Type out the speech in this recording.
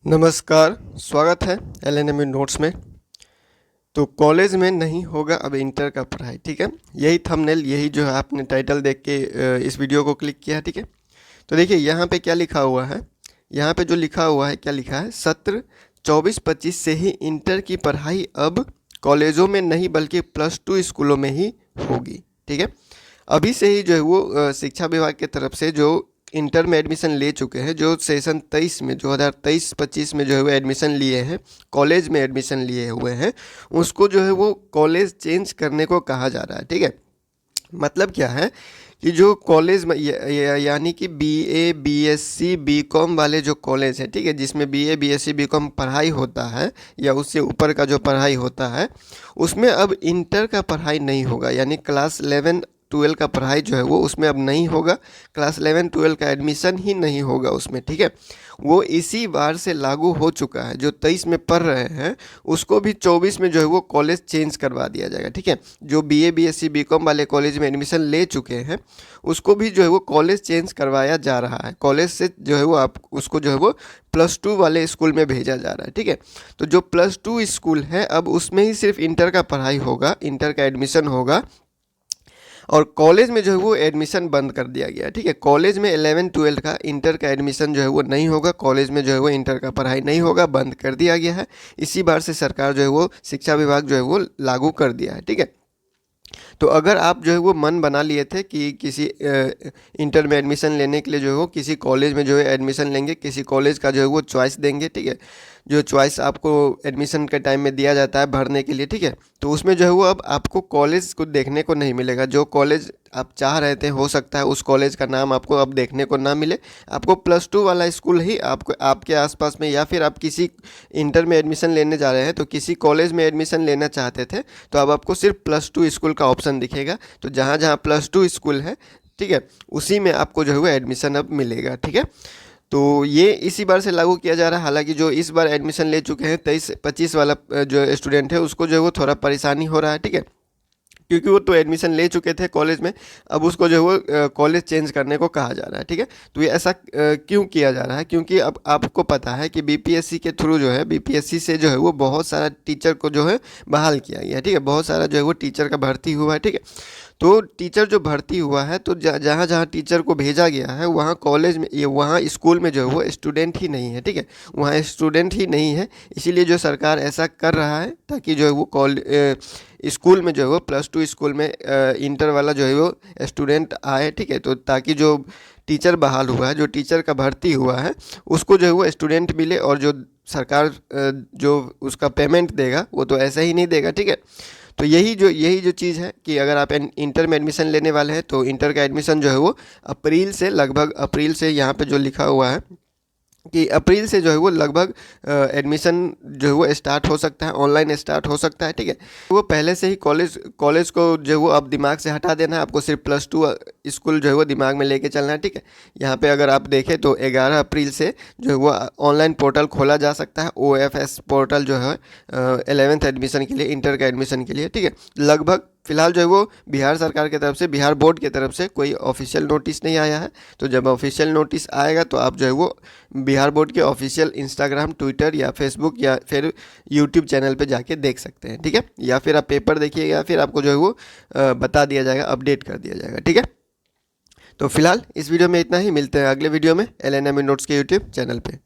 नमस्कार, स्वागत है एलएनएम नोट्स में। तो कॉलेज में नहीं होगा अब इंटर का पढ़ाई, ठीक है। यही थंबनेल, यही जो है आपने टाइटल देख के इस वीडियो को क्लिक किया है, ठीक है। तो देखिए यहाँ पे क्या लिखा हुआ है, यहाँ पे जो लिखा हुआ है, क्या लिखा है, सत्र 24-25 से ही इंटर की पढ़ाई अब कॉलेजों में नहीं बल्कि +2 स्कूलों में ही होगी, ठीक है। अभी से ही जो है वो शिक्षा विभाग की तरफ से जो इंटर में एडमिशन ले चुके हैं, जो सेशन 23 में 2023-25 में जो है वो एडमिशन लिए हैं, कॉलेज में एडमिशन लिए हुए हैं, उसको जो है वो कॉलेज चेंज करने को कहा जा रहा है, ठीक है। मतलब क्या है कि जो कॉलेज में यानी कि बीए बीएससी बीकॉम वाले जो कॉलेज है, ठीक है, जिसमें बीए बीएससी बीकॉम पढ़ाई होता है या उससे ऊपर का जो पढ़ाई होता है, उसमें अब इंटर का पढ़ाई नहीं होगा। यानी क्लास 11-12 का पढ़ाई जो है वो उसमें अब नहीं होगा, क्लास 11-12 का एडमिशन ही नहीं होगा उसमें, ठीक है। वो इसी बार से लागू हो चुका है। जो 23 में पढ़ रहे हैं उसको भी 24 में जो है वो कॉलेज चेंज करवा दिया जाएगा, ठीक है। जो बीए बीएससी बीकॉम वाले कॉलेज में एडमिशन ले चुके हैं उसको भी जो है वो कॉलेज चेंज करवाया जा रहा है। कॉलेज से जो है वो आप उसको जो है वो +2 वाले स्कूल में भेजा जा रहा है, ठीक है। तो जो +2 स्कूल है अब उसमें ही सिर्फ इंटर का पढ़ाई होगा, इंटर का एडमिशन होगा, और कॉलेज में जो है वो एडमिशन बंद कर दिया गया है, ठीक है। कॉलेज में 11-12 का इंटर का एडमिशन जो है वो नहीं होगा, कॉलेज में जो है वो इंटर का पढ़ाई नहीं होगा, बंद कर दिया गया है। इसी बार से सरकार जो है वो शिक्षा विभाग जो है वो लागू कर दिया है, ठीक है। तो अगर आप जो है वो मन बना लिए थे कि किसी इंटर में एडमिशन लेने के लिए जो है वो किसी कॉलेज में जो है एडमिशन लेंगे, किसी कॉलेज का जो है वो चॉइस देंगे, ठीक है, जो चॉइस आपको एडमिशन के टाइम में दिया जाता है भरने के लिए, ठीक है, तो उसमें जो है वो अब आपको कॉलेज को देखने को नहीं मिलेगा। जो कॉलेज आप चाह रहे थे, हो सकता है उस कॉलेज का नाम आपको अब देखने को ना मिले, आपको +2 वाला स्कूल ही आपको आपके आसपास में, या फिर आप किसी इंटर में एडमिशन लेने जा रहे हैं तो किसी कॉलेज में एडमिशन लेना चाहते थे तो अब आपको सिर्फ +2 स्कूल का ऑप्शन दिखेगा। तो जहाँ जहाँ +2 स्कूल है, ठीक है, उसी में आपको जो है वो एडमिशन अब मिलेगा, ठीक है। तो ये इसी बार से लागू किया जा रहा है। हालांकि जो इस बार एडमिशन ले चुके हैं 23-25 वाला जो स्टूडेंट है उसको जो है वो थोड़ा परेशानी हो रहा है, ठीक है, क्योंकि वो तो एडमिशन ले चुके थे कॉलेज में, अब उसको जो है वो कॉलेज चेंज करने को कहा जा रहा है, ठीक है। तो ये ऐसा क्यों किया जा रहा है, क्योंकि अब आपको पता है कि बीपीएससी के थ्रू जो है, बीपीएससी से जो है वो बहुत सारा टीचर को जो है बहाल किया गया है, ठीक है, बहुत सारा जो है वो टीचर का भर्ती हुआ है, ठीक है। तो टीचर जो भर्ती हुआ है तो जहाँ जहाँ टीचर को भेजा गया है वहाँ कॉलेज में, ये वहाँ स्कूल में जो है वो स्टूडेंट ही नहीं है, ठीक है, वहाँ स्टूडेंट ही नहीं है। इसीलिए जो सरकार ऐसा कर रहा है ताकि जो है वो स्कूल में जो है वो +2 स्कूल में इंटर वाला जो है वो स्टूडेंट आए, ठीक है। तो ताकि जो टीचर बहाल हुआ है, जो टीचर का भर्ती हुआ है, उसको जो है वो स्टूडेंट मिले, और जो सरकार जो उसका पेमेंट देगा वो तो ऐसा ही नहीं देगा, ठीक है। तो यही जो चीज़ है कि अगर आप इंटर में एडमिशन लेने वाले हैं तो इंटर का एडमिशन जो है वो अप्रैल से, लगभग अप्रैल से, यहाँ पे जो लिखा हुआ है कि अप्रैल से जो है वो लगभग एडमिशन जो है वो स्टार्ट हो सकता है, ऑनलाइन स्टार्ट हो सकता है, ठीक है। वो पहले से ही कॉलेज को जो है वो अब दिमाग से हटा देना है, आपको सिर्फ +2 स्कूल जो है वो दिमाग में लेके चलना है, ठीक है। यहाँ पे अगर आप देखें तो 11 अप्रैल से जो है वो ऑनलाइन पोर्टल खोला जा सकता है, OFS पोर्टल जो है 11th एडमिशन के लिए, इंटर का एडमिशन के लिए, ठीक है। लगभग फिलहाल जो है वो बिहार सरकार की तरफ से, बिहार बोर्ड की तरफ से कोई ऑफिशियल नोटिस नहीं आया है। तो जब ऑफिशियल नोटिस आएगा तो आप जो है वो बिहार बोर्ड के ऑफिशियल इंस्टाग्राम, ट्विटर या फेसबुक या फिर यूट्यूब चैनल पे जाके देख सकते हैं, ठीक है, या फिर आप पेपर देखिएगा, या फिर आपको जो है वो बता दिया जाएगा, अपडेट कर दिया जाएगा, ठीक है। तो फिलहाल इस वीडियो में इतना ही, मिलते हैं अगले वीडियो में एलएनएम नोट्स के यूट्यूब चैनल पे।